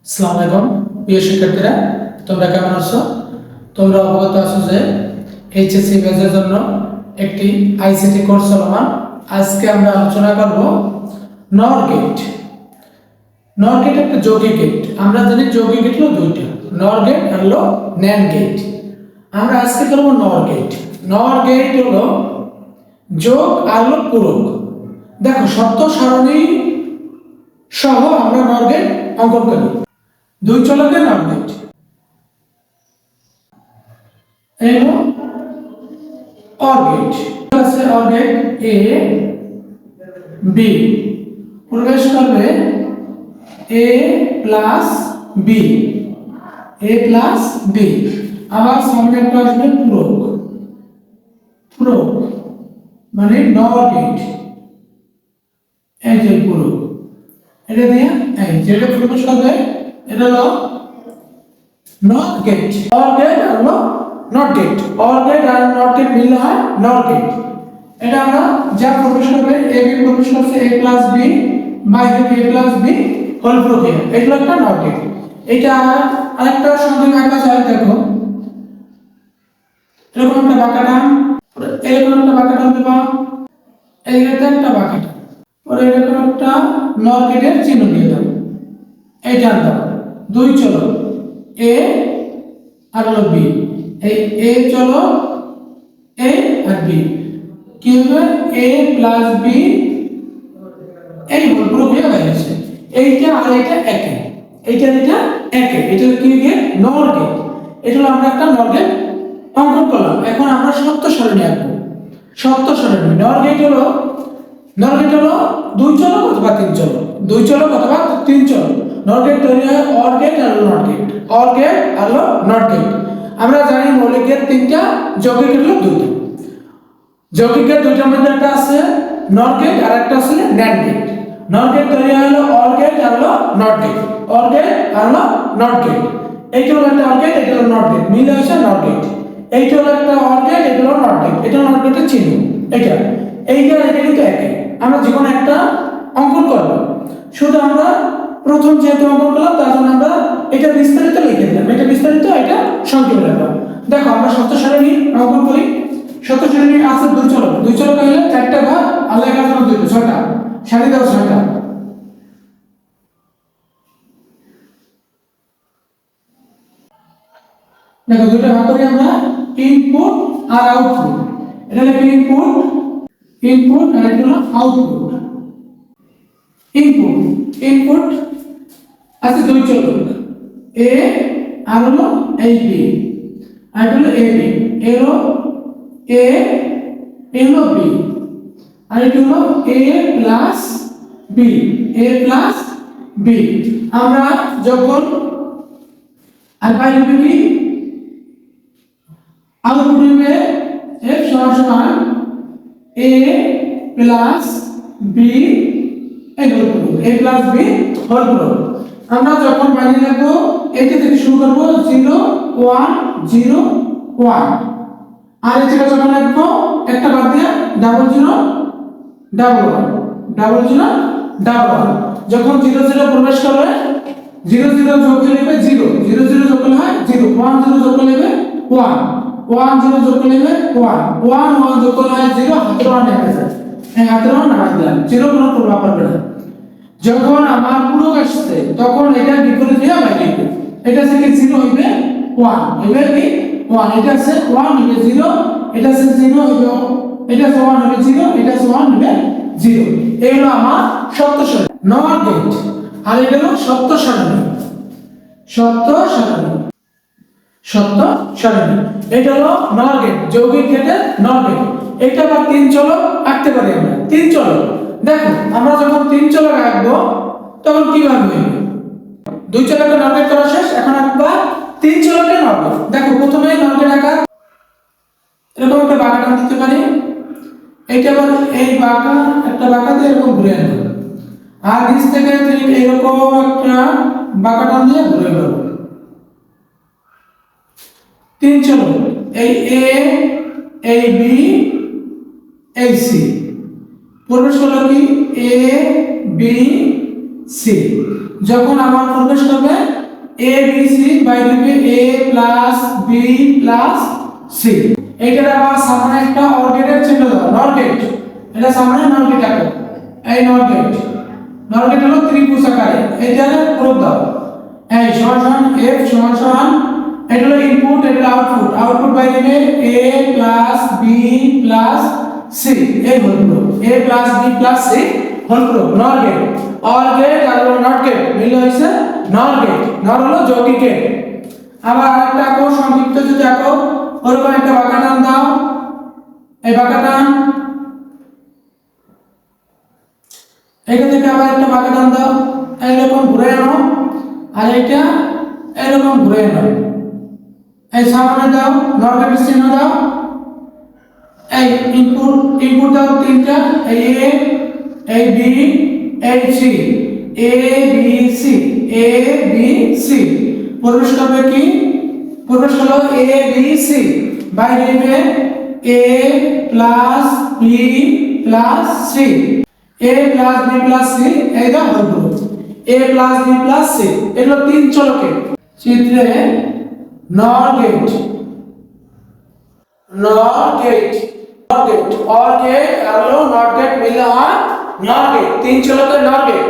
আসসালামু আলাইকুম প্রিয় শিক্ষার্থীরা, তোমরা কেমন আছো? তোমরা অবগত আছো যে এইচএসসি ব্যাচের জন্য একটি আইসিটি কোর্স চলমান। আজকে আমরা আলোচনা করব নর গেট। নর গেট একটা যৌগিক গেট। আমরা জানি যৌগিক গেট হলো দুইটা, নর গেট আর হলো ন্যান্ড গেট। আমরা আজকে করব নর গেট। নর গেট হলো যোগ আর হলো পূরক। দেখো সত্য সারণী সহ আমরা নর গেট অঙ্কন করি। দুই চলকের নর গেট এবং অর গেট আছে। অর গেট এ বি প্রবেশ করবে A plus B, A plus B. আবার সামনে একটা আসবে পূরক, পূরক মানে নর গেট। এই যে পূরক, এটা দিয়ে এই যেটা প্রবেশ করবে এটা হলো নট গেট। অর গেট আর নট গেট, অর গেট আর নট গেট মিললে হয় নর গেট। এটা আমরা যা প্রবেশ করবে এ বি প্রবেশ করছে A plus B by A plus B whole প্রক্রিয়া, এটা একটা নট গেট। এটা আরেকটা সংযোগ আঁকা যায়। দেখো এরকম একটা বাঁকা টান, এরকম একটা বাঁকা টান দেবা, এইটাতে একটা বাঁকা টান, পরে এরকম একটা নর গেটের চিহ্ন দিয়ে দাও। এই টান দাও, দুই চলো এ আর হলো বি, এই এ চলো এ আর বি কি হবে এ প্লাস বি, এই পুরো হয়ে গেছে। এইটা আর এটা একে, এইটা এটা একে, এটা কি গেট? নর গেট। এটা হলো আমরা একটা নর গেট অঙ্কন করলাম। এখন আমরা সত্য সারণী আঁকবো। সত্য সারণী নর গেট হলো, নর গেট হলো দুই চলক অথবা তিন চলক, দুই চলক অথবা তিন চলক। নর গেট তৈরি হয় অর গেট আর নট গেট, অর গেট আর নট গেট। আমরা জানি মৌলিক গেট তিনটা, যৌগিক গেট হলো দুইটা। যৌগিক গেট দুইটার মধ্যে একটা আছে নর গেট আর একটা আছে ন্যান্ড গেট। নর গেট তৈরি হয় হলো অর গেট আর নট গেট, অর গেট আর নট গেট। এইটা হলো একটা অর গেট, এটা হলো নট গেট, মিলে হচ্ছে নট গেট। এইটা হলো একটা অর গেট, এটা হলো নট গেট, এটা নট গেটের চিহ্ন। এইটা এইটা এটা কিন্তু একই। আমরা যে কোনো একটা অঙ্কন করব, শুধু আমরা প্রথম যেহেতু অঙ্কন করলাম তার জন্য আমরা এটা বিস্তারিত লিখে দিলাম, এটা বিস্তারিত, এটা সংক্ষেপে লিখলাম। দেখো আমরা সত্য সারণী অঙ্কন করি। সত্য সারণী আছে দুই চলক, দুই চলক হলে চারটা ভাগ আর লেখা আছে দুইটা, ছয়টা সারি দাও, ছয়টা। দেখো দুইটা ভাগ করি আমরা, ইনপুট আর আউটপুট। এটা লেখা ইনপুট, ইনপুট আর এটা হলো আউটপুট। ইনপুট, ইনপুট আছে দুই চলক এ আর হলো এই বি, আর হলো এ বি, এরো এ এলো বি, আর এটা হলো A plus B, A plus B. আমরা যখন আর বাইরে কি আউটপুট হবে f সমান a প্লাস b এই whole proof, a plus b whole proof. আমরা যখন বাইরে লিখবো এটা থেকে শুরু করব 0 1 0 1, আর এটা যখন লিখবো একটা বাদ দিয়ে ডাবল 0 ডাবল 1 ডাবল 0 ডাবল 1। যখন 0 0 প্রবেশ করবে 0 0 যোগ করে নেবে 0, 0 0 যোগ করলে হয় 0, 1 0 যোগ করলে হবে 1, 1 0 যোগ করলে হবে 1, 1 1 যোগ করলে হয় 0, হাতের 1 নেমে যায়। এই হাতের 1 নামাই দিলাম, 0 কোনো প্রভাব পড়বে না। যখন আমার পূরক আসছে তখন এটা বিপরীত হয়ে বাইরে লিখব। এটা থেকে 0 হইবে 1, হইবে কি 1, এটা আছে 1 হইবে 0, এটা আছে 0 হইবে, এটা আছে 1 হইবে 0, এটা আছে 1 হইবে 0। এই হলো আমার সত্য সারণী নর গেট। আর এটা হলো সত্য সারণী, সত্য সারণী, সত্য সারণী। এটা হলো নর গেট, যৌগিক গেটের নর গেট। এটা আবার তিন চলক আঁকতে পারি আমরা, তিন চলক। দেখো আমরা যখন তিন চলক আঁকবো তখন কিভাবে হবে? দুই চলকের নর গেট করা শেষ, এখন আঁকবা তিন চলকের নর গেট। দেখো প্রথমে নর গেট আঁকা, এরকম একটা বাঁকা টান দিতে পারি। এইটা আবার এই বাঁকা একটা বাঁকা দিয়ে এরকম ঘুরে আনবো, আর নিচ থেকে ঠিক এরকম একটা বাঁকা টান দিয়ে ঘুরে নেব। তিন চলক এই এ এই বি এই সি প্রবেশ করলো কি এ বি সি। যখন আমার প্রবেশ করবে এ বি সি বাইরে দিবে A plus B plus C. এইটার আবার সামনে একটা অর গেটের চিহ্ন দাও, নর গেট। এটা সামনে নর গেট আছে, এই নর গেট। নর গেট হলো ত্রিভুজ আকারে, এইটার প্রুফ দাও। এই সমান এফ সমান এটা হলো ইনপুট, এটা হলো আউটপুট। আউটপুট বাইরে দিবে A plus B plus C, এই হলো A plus B plus C whole proof nor gate. Or gate আর হলো নট গেট মিল হইছে নর গেট। নর হলো যৌগিক গেট। আবার আরেকটা আঁকো, সংক্ষিপ্ত যদি আঁকো, ওরকম একটা বাঁকা টান দাও, এই বাঁকা টান। এইটা থেকে আবার একটা বাঁকা টান দাও, এইরকম ঘুরে আনো, আর এইটা এইরকম ঘুরে আনো। এই সামনে দাও, নর গেটের চিহ্ন দাও। এই ইনপুট দাও তিনটা, এই এ, এই বি, এই C, A B C, A B C. প্রবেশ করবে কি? প্রবেশ হলো এ বি সি, বাইরে দিবে A plus B plus C, A plus B plus C, এইটা হলো A plus B plus C. এগুলো তিন চলকে চিত্রে নর গেট, নর গেট, নর গেট, অর গেট আর হলো নট গেট মিলে হয় নর গেট। তিন চলকের নর গেট।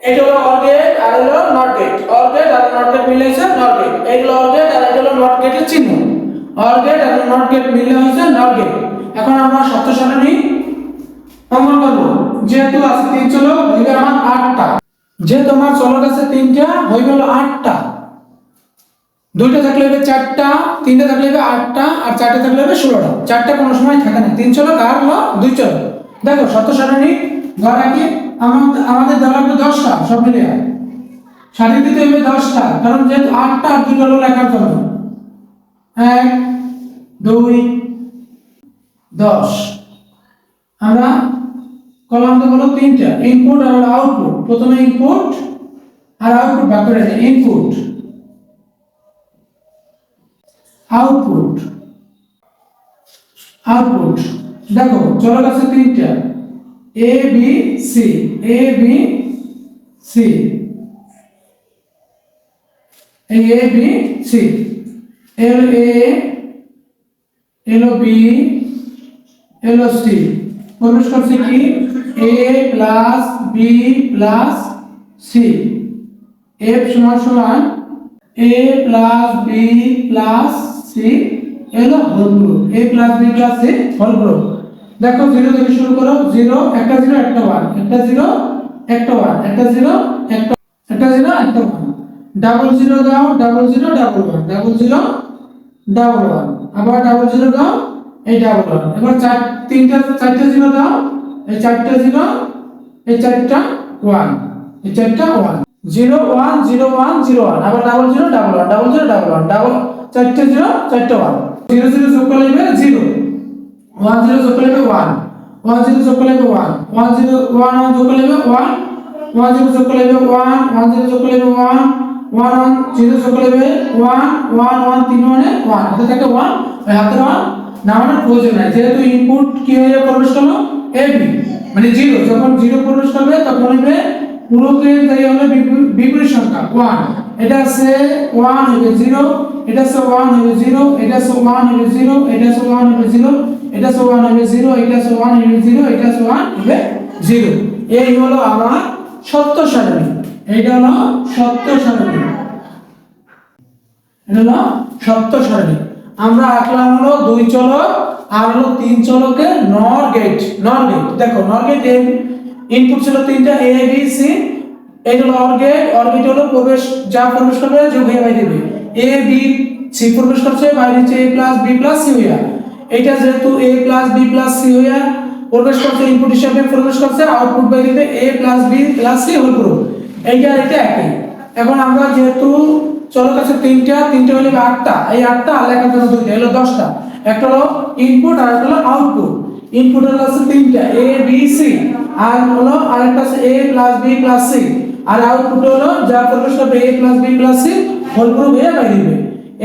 এটা হলো অর গেট আর হলো নট গেট, অর গেট আর নট গেট মিলে হইছে নর গেট। এইগুলো অর গেট আর এটা হলো নট গেটের চিহ্ন। অর গেট আর নট গেট মিলে হইছে নর গেট। এখন আমরা সত্য সারণী অঙ্কন করব। যেহেতু আছে তিন চলক, হইবে আমার 8টা। যেহেতু আমার চলক আছে তিনটা, হইবে হলো 8টা। দুইটা থাকলে হবে 4টা, তিনটা থাকলে হবে 8টা, আর চারটা থাকলে হবে 16টা। চারটা কোনো সময় থাকে না, তিন চলক আর হলো দুই চলক। দেখো সত্য সারণী ঘর আঁকি। আমাদের দেওয়া লাগবে 10টা, সব মিলিয়ে সারি দিতে হবে 10টা, কারণ যেহেতু 8টা আর 2টা হলো লেখার জন্য। 1 2 10। আমরা কলাম তো হলো তিনটা, ইনপুট আর আউটপুট। প্রথমে ইনপুট আর আউটপুট ভাগ করে দেয়, ইনপুট আউটপুট আউটপুট। দেখো চলক আছে তিনটা, A B C, A B C, এই A B C, L A, L B, L C. প্রবেশ করছে কি? A plus B plus C. F সমান সমান A plus B plus C, এলো whole group. A plus B plus C whole group. দেখো 0 থেকে শুরু করো, 0 একটা 0 একটা 1, একটা 0 একটা 1, একটা 0 একটা, একটা 0 একটা 1। ডাবল 0 দাও, ডাবল 0 ডাবল 1, ডাবল 0 ডাবল 1, আবার ডাবল 0 দাও, এই ডাবল 1। এবার চারটা 0 দাও, এই চারটা 0, এই চারটা 1, এই চারটা 1, 0 1 0 1 0 1, আবার double 0 double 1, double 0 double 1, double চারটা 0 চারটা 1। 0 0 যোগ করলে হবে 0, 1 0 যোগ করলে হবে 1, 1 0 যোগ করলে হবে 1, 1 0 1 1 যোগ করলে হবে 1, 1 0 যোগ করলে হবে 1, 1 0 যোগ করলে হবে 1, 1 1 0 যোগ করলে হবে 1, 1 1 3 মানে 1, হাতে থাকে 1, ওই হাতের 1 না মানে প্রয়োজন নাই। যেহেতু ইনপুট কি হয়ে প্রবেশ করলো এ বি, মানে 0, যখন 0 প্রবেশ করবে তখন হবে পুরোকের দায়ী হলো বিপরীত সংখ্যা 1। এটা আছে 1 হবে 0, এটা আছে 1 হবে 0, এটা আছে 1 হবে 0, এটা আছে 1 হবে 0, এটা আছে 1 হবে 0, এটা আছে 1 হবে 0, এটা আছে 1 হবে 0। এই হলো আমার সত্য সারণী। এইটা হলো সত্য সারণী, এটা হলো সত্য সারণী। আমরা আঁকলাম হলো দুই চলক আর হলো তিন চলকের নর গেট। নর গেট দেখো, নর গেট ইনপুট ছিল তিনটা, এ বি সি। এই হলো অর গেট। অর গেট হলো প্রবেশ, যা প্রবেশ করবে যোগ হয়ে বাইরে দিবে। এ বি সি প্রবেশ করছে, বাইরে হচ্ছে এ প্লাস বি প্লাস সি হইয়া। এটা যেহেতু এ প্লাস বি প্লাস সি হইয়া প্রবেশ করছে, ইনপুট হিসাবে প্রবেশ করছে, আউটপুট বাইরে দিবে A plus B plus C whole group. এইটা এটা একই। এখন আমরা যেহেতু চলক আছে তিনটা, তিনটা হলে 8টা, এই 8টা আর লেখার জন্য দুইটা, হলো 10টা। একটা হলো ইনপুট আর একটা হলো আউটপুট। ইনপুট হলো আছে তিনটা, এ বি সি, আর হলো আরেকটা আছে A plus B plus C, আর আউটপুট হলো যা প্রবেশ করবে A plus B plus C whole group হয়ে বাইরে দিবে।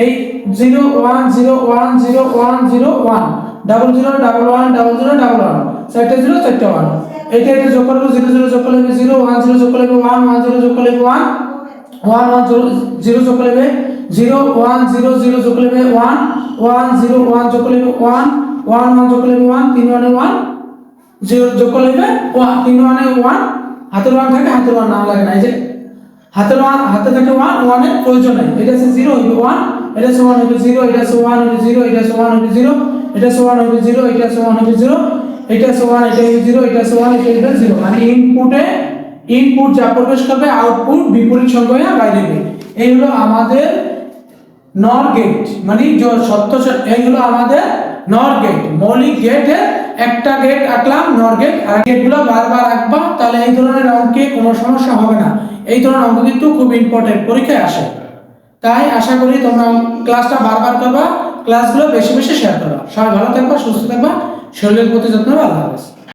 এই 0 1 0 1 0 1 0 1, ডাবল 0 ডাবল 1 ডাবল 0 ডাবল 1, চারটা 0 চারটা 1। এটা যোগ করলে 0 0 যোগ করলে 0, 1 0 যোগ করলে 1, 1 0 যোগ করলে 1, 1 1 0 যোগ করলে 0 1 0 0 যোগ করলে 1 1 0 1 যোগ করলে 1 1 1 যোগ করলে 1 3 1 1 0 যোগ করলে 1 3 1 1 হাতের 1 থাকে হাতের 1 নাম লাগে না এই যে হাতের 1 হাতে থাকে 1 1 এর প্রয়োজন নাই এটা আছে 0 হইবে 1 এটা আছে 1 হইবে 0 এটা আছে 1 হইবে 0 এটা আছে 1 হইবে 0 এটা আছে 1 হইবে 0 এটা আছে 1 হইবে 0 এটা আছে 1 এটা হইবে 0 এটা আছে 1 এটা হইবে 0 মানে ইনপুট যা প্রবেশ করবে আউটপুট বিপরীত সংখ্যায় বাইরে যাবে এই হলো আমাদের নর গেট মানে যে সত্য এই হলো আমাদের নর গেট মৌলিক গেটের একটা গেট আঁকলাম নর গেট আর গেটগুলো বারবার আঁকবা তাহলে এই ধরনের অঙ্কে কোনো সমস্যা হবে না এই ধরনের অঙ্ক কিন্তু খুব ইম্পর্টেন্ট পরীক্ষায় আসে তাই আশা করি তোমরা ক্লাসটা বারবার করবা ক্লাসগুলো বেশি বেশি শেয়ার করবা সবাই ভালো থাকবা সুস্থ থাকবা শরীরের প্রতি যত্ন নেবা আল্লাহ হাফেজ